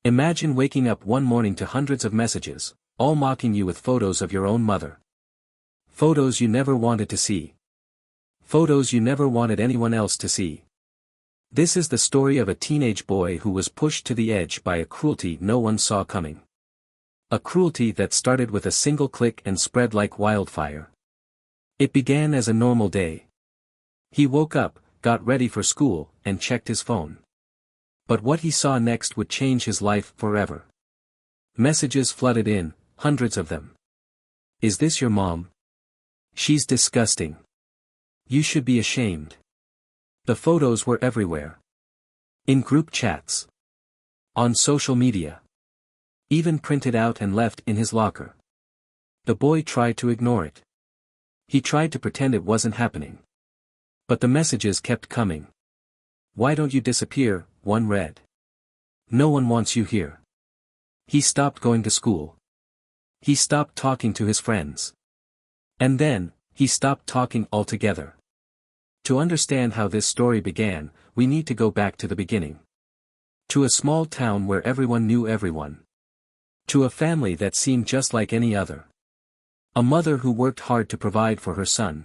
Imagine waking up one morning to hundreds of messages, all mocking you with photos of your own mother. Photos you never wanted to see. Photos you never wanted anyone else to see. This is the story of a teenage boy who was pushed to the edge by a cruelty no one saw coming. A cruelty that started with a single click and spread like wildfire. It began as a normal day. He woke up, got ready for school, and checked his phone. But what he saw next would change his life forever. Messages flooded in, hundreds of them. Is this your mom? She's disgusting. You should be ashamed. The photos were everywhere. In group chats. On social media. Even printed out and left in his locker. The boy tried to ignore it. He tried to pretend it wasn't happening. But the messages kept coming. Why don't you disappear? One read. No one wants you here. He stopped going to school. He stopped talking to his friends. And then, he stopped talking altogether. To understand how this story began, we need to go back to the beginning. To a small town where everyone knew everyone. To a family that seemed just like any other. A mother who worked hard to provide for her son.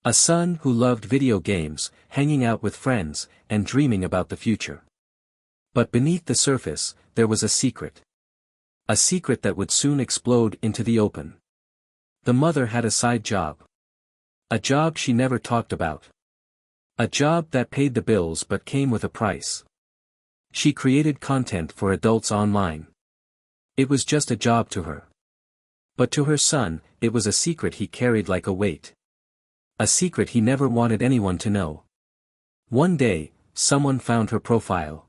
A son who loved video games, hanging out with friends, and dreaming about the future. But beneath the surface, there was a secret. A secret that would soon explode into the open. The mother had a side job. A job she never talked about. A job that paid the bills but came with a price. She created content for adults online. It was just a job to her. But to her son, it was a secret he carried like a weight. A secret he never wanted anyone to know. One day, someone found her profile.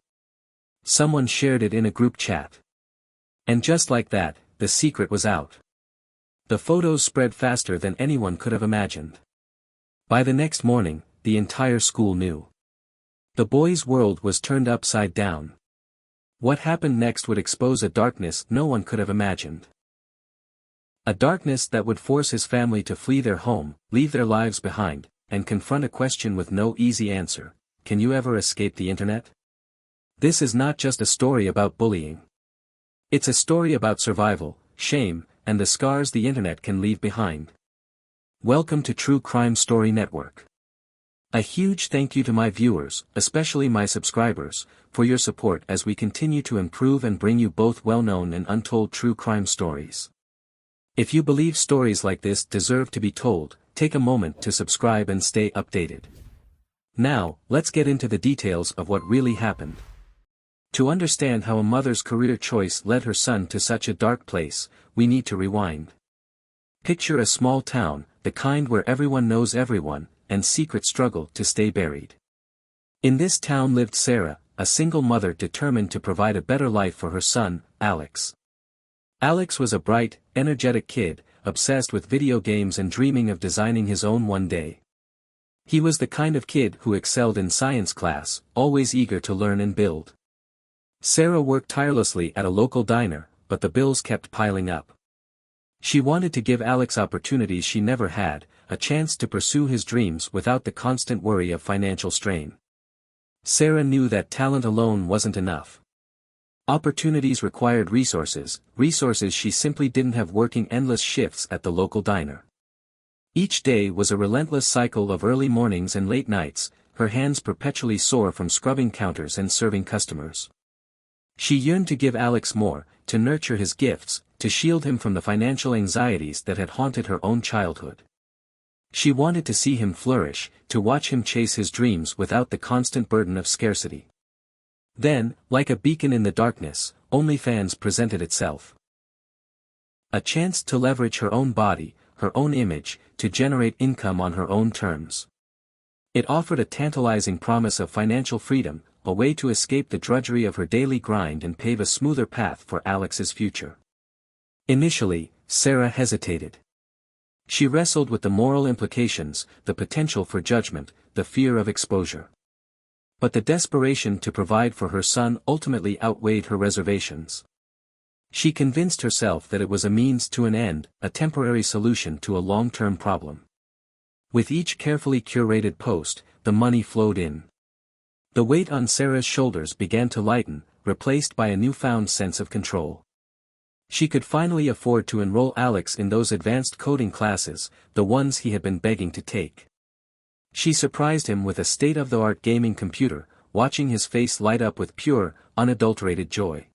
Someone shared it in a group chat. And just like that, the secret was out. The photos spread faster than anyone could have imagined. By the next morning, the entire school knew. The boy's world was turned upside down. What happened next would expose a darkness no one could have imagined. A darkness that would force his family to flee their home, leave their lives behind, and confront a question with no easy answer: can you ever escape the internet? This is not just a story about bullying. It's a story about survival, shame, and the scars the internet can leave behind. Welcome to True Crime Story Network. A huge thank you to my viewers, especially my subscribers, for your support as we continue to improve and bring you both well-known and untold true crime stories. If you believe stories like this deserve to be told, take a moment to subscribe and stay updated. Now, let's get into the details of what really happened. To understand how a mother's career choice led her son to such a dark place, we need to rewind. Picture a small town, the kind where everyone knows everyone, and secrets struggle to stay buried. In this town lived Sarah, a single mother determined to provide a better life for her son, Alex. Alex was a bright, energetic kid, obsessed with video games and dreaming of designing his own one day. He was the kind of kid who excelled in science class, always eager to learn and build. Sarah worked tirelessly at a local diner, but the bills kept piling up. She wanted to give Alex opportunities she never had, a chance to pursue his dreams without the constant worry of financial strain. Sarah knew that talent alone wasn't enough. Opportunities required resources she simply didn't have, working endless shifts at the local diner. Each day was a relentless cycle of early mornings and late nights, her hands perpetually sore from scrubbing counters and serving customers. She yearned to give Alex more, to nurture his gifts, to shield him from the financial anxieties that had haunted her own childhood. She wanted to see him flourish, to watch him chase his dreams without the constant burden of scarcity. Then, like a beacon in the darkness, OnlyFans presented itself. A chance to leverage her own body, her own image, to generate income on her own terms. It offered a tantalizing promise of financial freedom, a way to escape the drudgery of her daily grind and pave a smoother path for Alex's future. Initially, Sarah hesitated. She wrestled with the moral implications, the potential for judgment, the fear of exposure. But the desperation to provide for her son ultimately outweighed her reservations. She convinced herself that it was a means to an end, a temporary solution to a long-term problem. With each carefully curated post, the money flowed in. The weight on Sarah's shoulders began to lighten, replaced by a newfound sense of control. She could finally afford to enroll Alex in those advanced coding classes, the ones he had been begging to take. She surprised him with a state-of-the-art gaming computer, watching his face light up with pure, unadulterated joy.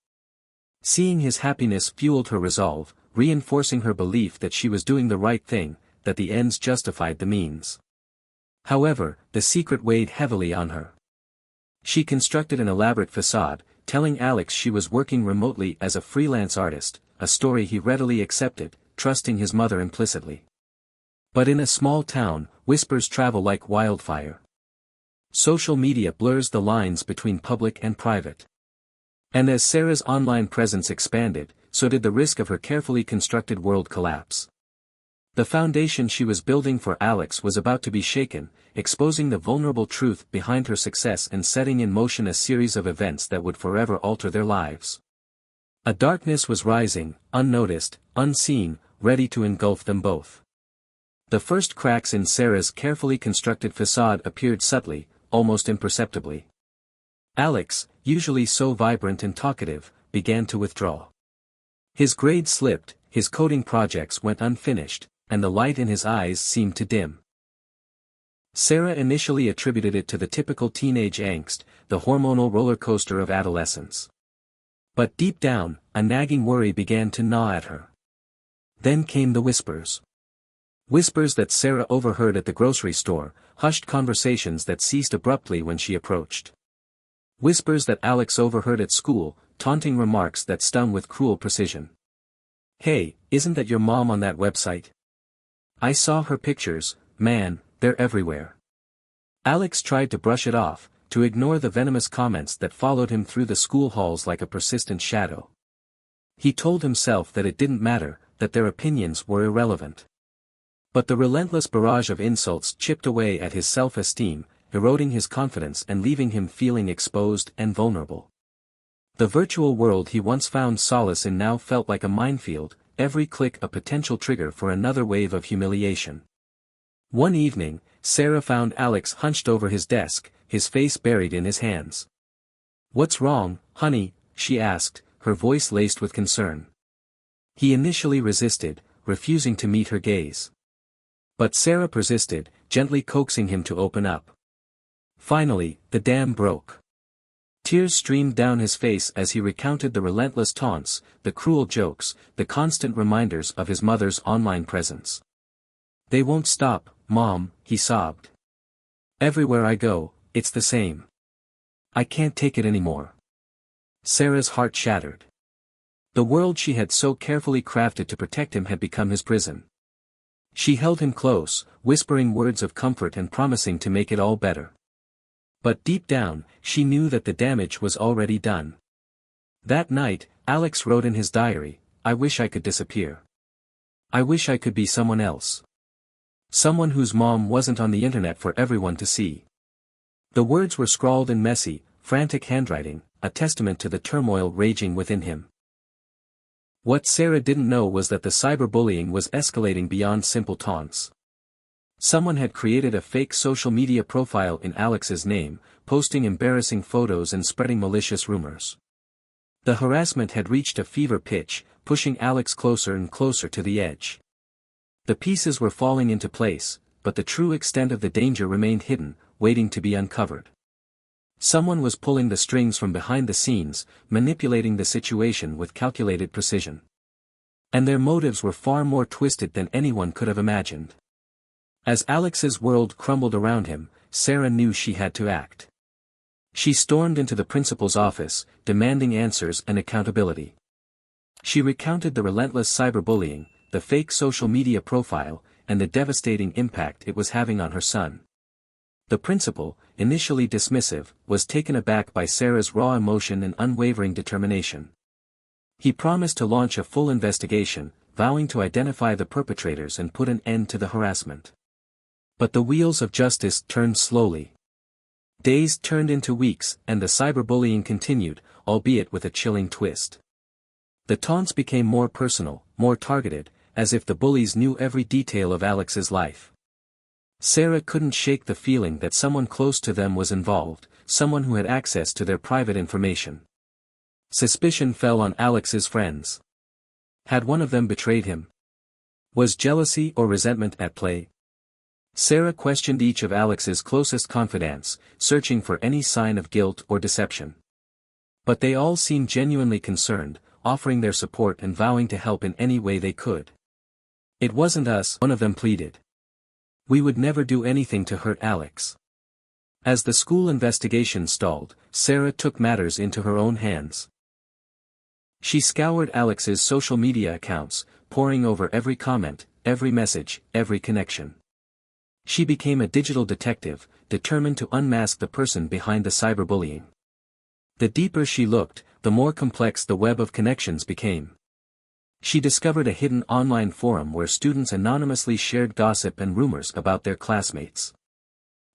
Seeing his happiness fueled her resolve, reinforcing her belief that she was doing the right thing, that the ends justified the means. However, the secret weighed heavily on her. She constructed an elaborate facade, telling Alex she was working remotely as a freelance artist, a story he readily accepted, trusting his mother implicitly. But in a small town, whispers travel like wildfire. Social media blurs the lines between public and private. And as Sarah's online presence expanded, so did the risk of her carefully constructed world collapse. The foundation she was building for Alex was about to be shaken, exposing the vulnerable truth behind her success and setting in motion a series of events that would forever alter their lives. A darkness was rising, unnoticed, unseen, ready to engulf them both. The first cracks in Sarah's carefully constructed facade appeared subtly, almost imperceptibly. Alex, usually so vibrant and talkative, began to withdraw. His grades slipped, his coding projects went unfinished, and the light in his eyes seemed to dim. Sarah initially attributed it to the typical teenage angst, the hormonal roller coaster of adolescence. But deep down, a nagging worry began to gnaw at her. Then came the whispers. Whispers that Sarah overheard at the grocery store, hushed conversations that ceased abruptly when she approached. Whispers that Alex overheard at school, taunting remarks that stung with cruel precision. "Hey, isn't that your mom on that website? I saw her pictures, man, they're everywhere." Alex tried to brush it off, to ignore the venomous comments that followed him through the school halls like a persistent shadow. He told himself that it didn't matter, that their opinions were irrelevant. But the relentless barrage of insults chipped away at his self-esteem, eroding his confidence and leaving him feeling exposed and vulnerable. The virtual world he once found solace in now felt like a minefield, every click a potential trigger for another wave of humiliation. One evening, Sarah found Alex hunched over his desk, his face buried in his hands. "What's wrong, honey?" she asked, her voice laced with concern. He initially resisted, refusing to meet her gaze. But Sarah persisted, gently coaxing him to open up. Finally, the dam broke. Tears streamed down his face as he recounted the relentless taunts, the cruel jokes, the constant reminders of his mother's online presence. "They won't stop, Mom," he sobbed. "Everywhere I go, it's the same. I can't take it anymore." Sarah's heart shattered. The world she had so carefully crafted to protect him had become his prison. She held him close, whispering words of comfort and promising to make it all better. But deep down, she knew that the damage was already done. That night, Alex wrote in his diary, "I wish I could disappear. I wish I could be someone else. Someone whose mom wasn't on the internet for everyone to see." The words were scrawled in messy, frantic handwriting, a testament to the turmoil raging within him. What Sarah didn't know was that the cyberbullying was escalating beyond simple taunts. Someone had created a fake social media profile in Alex's name, posting embarrassing photos and spreading malicious rumors. The harassment had reached a fever pitch, pushing Alex closer and closer to the edge. The pieces were falling into place, but the true extent of the danger remained hidden, waiting to be uncovered. Someone was pulling the strings from behind the scenes, manipulating the situation with calculated precision. And their motives were far more twisted than anyone could have imagined. As Alex's world crumbled around him, Sarah knew she had to act. She stormed into the principal's office, demanding answers and accountability. She recounted the relentless cyberbullying, the fake social media profile, and the devastating impact it was having on her son. The principal, initially dismissive, was taken aback by Sarah's raw emotion and unwavering determination. He promised to launch a full investigation, vowing to identify the perpetrators and put an end to the harassment. But the wheels of justice turned slowly. Days turned into weeks, and the cyberbullying continued, albeit with a chilling twist. The taunts became more personal, more targeted, as if the bullies knew every detail of Alex's life. Sarah couldn't shake the feeling that someone close to them was involved, someone who had access to their private information. Suspicion fell on Alex's friends. Had one of them betrayed him? Was jealousy or resentment at play? Sarah questioned each of Alex's closest confidants, searching for any sign of guilt or deception. But they all seemed genuinely concerned, offering their support and vowing to help in any way they could. "It wasn't us," one of them pleaded. "We would never do anything to hurt Alex." As the school investigation stalled, Sarah took matters into her own hands. She scoured Alex's social media accounts, poring over every comment, every message, every connection. She became a digital detective, determined to unmask the person behind the cyberbullying. The deeper she looked, the more complex the web of connections became. She discovered a hidden online forum where students anonymously shared gossip and rumors about their classmates.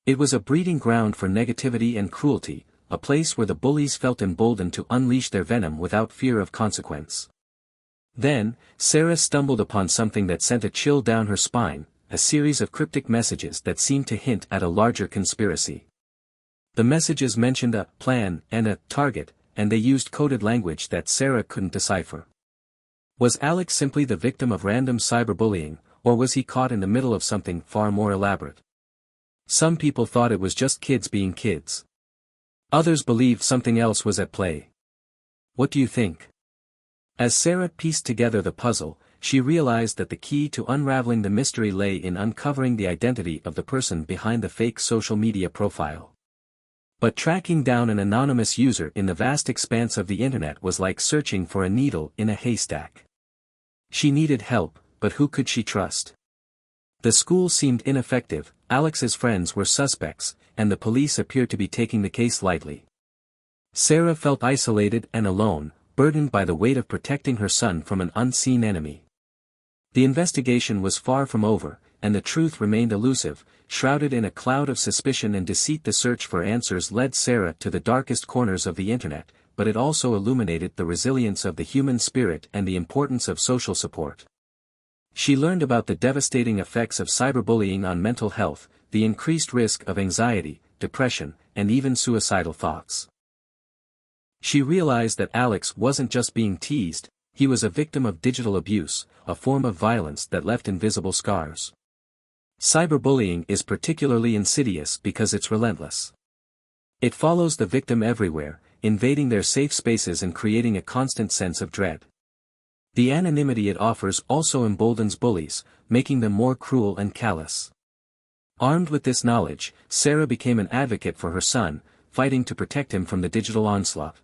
It was a breeding ground for negativity and cruelty, a place where the bullies felt emboldened to unleash their venom without fear of consequence. Then, Sarah stumbled upon something that sent a chill down her spine, a series of cryptic messages that seemed to hint at a larger conspiracy. The messages mentioned a plan and a target, and they used coded language that Sarah couldn't decipher. Was Alex simply the victim of random cyberbullying, or was he caught in the middle of something far more elaborate? Some people thought it was just kids being kids. Others believed something else was at play. What do you think? As Sarah pieced together the puzzle, she realized that the key to unraveling the mystery lay in uncovering the identity of the person behind the fake social media profile. But tracking down an anonymous user in the vast expanse of the internet was like searching for a needle in a haystack. She needed help, but who could she trust? The school seemed ineffective, Alex's friends were suspects, and the police appeared to be taking the case lightly. Sarah felt isolated and alone, burdened by the weight of protecting her son from an unseen enemy. The investigation was far from over, and the truth remained elusive, shrouded in a cloud of suspicion and deceit. The search for answers led Sarah to the darkest corners of the internet, but it also illuminated the resilience of the human spirit and the importance of social support. She learned about the devastating effects of cyberbullying on mental health, the increased risk of anxiety, depression, and even suicidal thoughts. She realized that Alex wasn't just being teased, he was a victim of digital abuse, a form of violence that left invisible scars. Cyberbullying is particularly insidious because it's relentless. It follows the victim everywhere, invading their safe spaces and creating a constant sense of dread. The anonymity it offers also emboldens bullies, making them more cruel and callous. Armed with this knowledge, Sarah became an advocate for her son, fighting to protect him from the digital onslaught.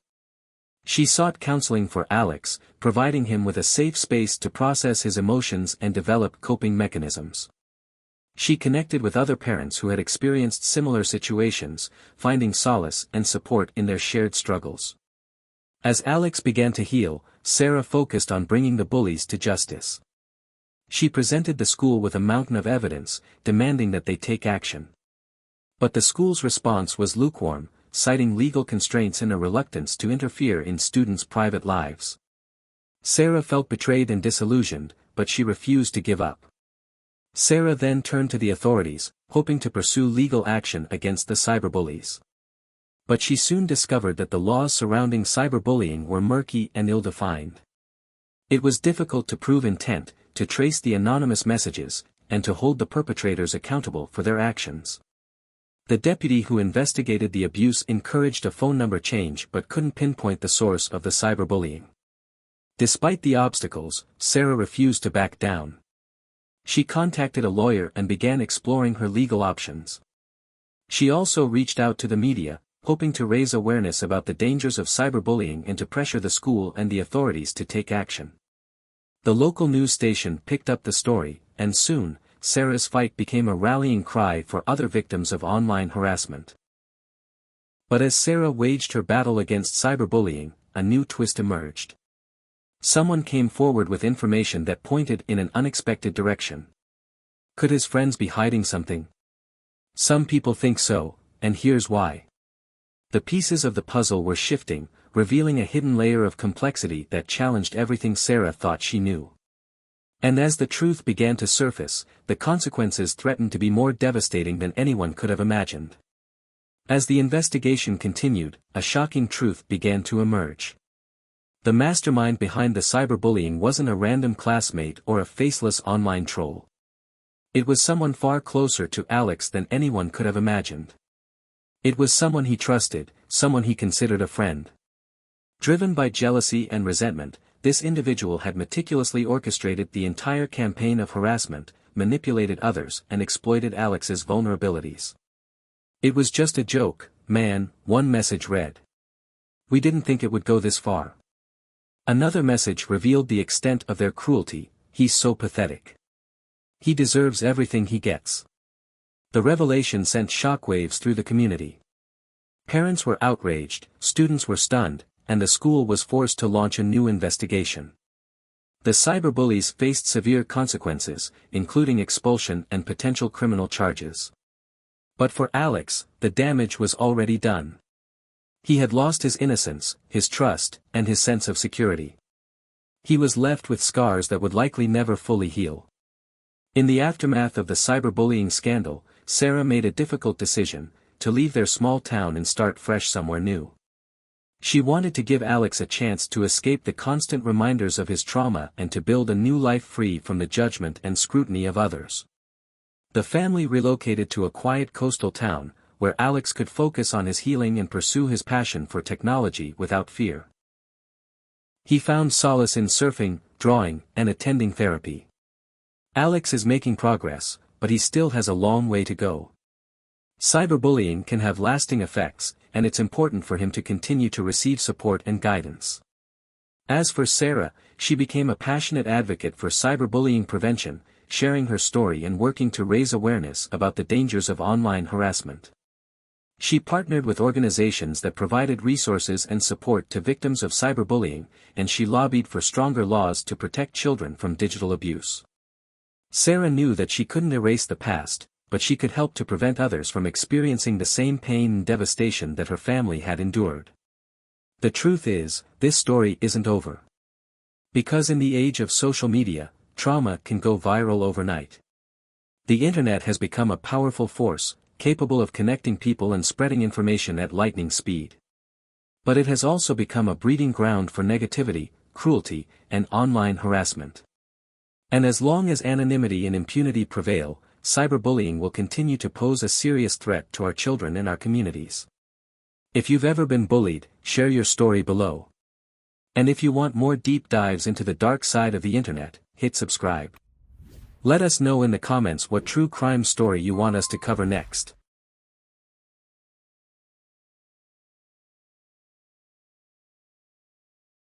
She sought counseling for Alex, providing him with a safe space to process his emotions and develop coping mechanisms. She connected with other parents who had experienced similar situations, finding solace and support in their shared struggles. As Alex began to heal, Sarah focused on bringing the bullies to justice. She presented the school with a mountain of evidence, demanding that they take action. But the school's response was lukewarm, citing legal constraints and a reluctance to interfere in students' private lives. Sarah felt betrayed and disillusioned, but she refused to give up. Sarah then turned to the authorities, hoping to pursue legal action against the cyberbullies. But she soon discovered that the laws surrounding cyberbullying were murky and ill-defined. It was difficult to prove intent, to trace the anonymous messages, and to hold the perpetrators accountable for their actions. The deputy who investigated the abuse encouraged a phone number change but couldn't pinpoint the source of the cyberbullying. Despite the obstacles, Sarah refused to back down. She contacted a lawyer and began exploring her legal options. She also reached out to the media, hoping to raise awareness about the dangers of cyberbullying and to pressure the school and the authorities to take action. The local news station picked up the story, and soon, Sarah's fight became a rallying cry for other victims of online harassment. But as Sarah waged her battle against cyberbullying, a new twist emerged. Someone came forward with information that pointed in an unexpected direction. Could his friends be hiding something? Some people think so, and here's why. The pieces of the puzzle were shifting, revealing a hidden layer of complexity that challenged everything Sarah thought she knew. And as the truth began to surface, the consequences threatened to be more devastating than anyone could have imagined. As the investigation continued, a shocking truth began to emerge. The mastermind behind the cyberbullying wasn't a random classmate or a faceless online troll. It was someone far closer to Alex than anyone could have imagined. It was someone he trusted, someone he considered a friend. Driven by jealousy and resentment, this individual had meticulously orchestrated the entire campaign of harassment, manipulated others and exploited Alex's vulnerabilities. "It was just a joke, man," one message read. "We didn't think it would go this far." Another message revealed the extent of their cruelty. "He's so pathetic. He deserves everything he gets." The revelation sent shockwaves through the community. Parents were outraged, students were stunned, and the school was forced to launch a new investigation. The cyberbullies faced severe consequences, including expulsion and potential criminal charges. But for Alex, the damage was already done. He had lost his innocence, his trust, and his sense of security. He was left with scars that would likely never fully heal. In the aftermath of the cyberbullying scandal, Sarah made a difficult decision: to leave their small town and start fresh somewhere new. She wanted to give Alex a chance to escape the constant reminders of his trauma and to build a new life free from the judgment and scrutiny of others. The family relocated to a quiet coastal town, where Alex could focus on his healing and pursue his passion for technology without fear. He found solace in surfing, drawing, and attending therapy. Alex is making progress, but he still has a long way to go. Cyberbullying can have lasting effects, and it's important for him to continue to receive support and guidance. As for Sarah, she became a passionate advocate for cyberbullying prevention, sharing her story and working to raise awareness about the dangers of online harassment. She partnered with organizations that provided resources and support to victims of cyberbullying, and she lobbied for stronger laws to protect children from digital abuse. Sarah knew that she couldn't erase the past, but she could help to prevent others from experiencing the same pain and devastation that her family had endured. The truth is, this story isn't over. Because in the age of social media, trauma can go viral overnight. The internet has become a powerful force, capable of connecting people and spreading information at lightning speed. But it has also become a breeding ground for negativity, cruelty, and online harassment. And as long as anonymity and impunity prevail, cyberbullying will continue to pose a serious threat to our children and our communities. If you've ever been bullied, share your story below. And if you want more deep dives into the dark side of the internet, hit subscribe. Let us know in the comments what true crime story you want us to cover next.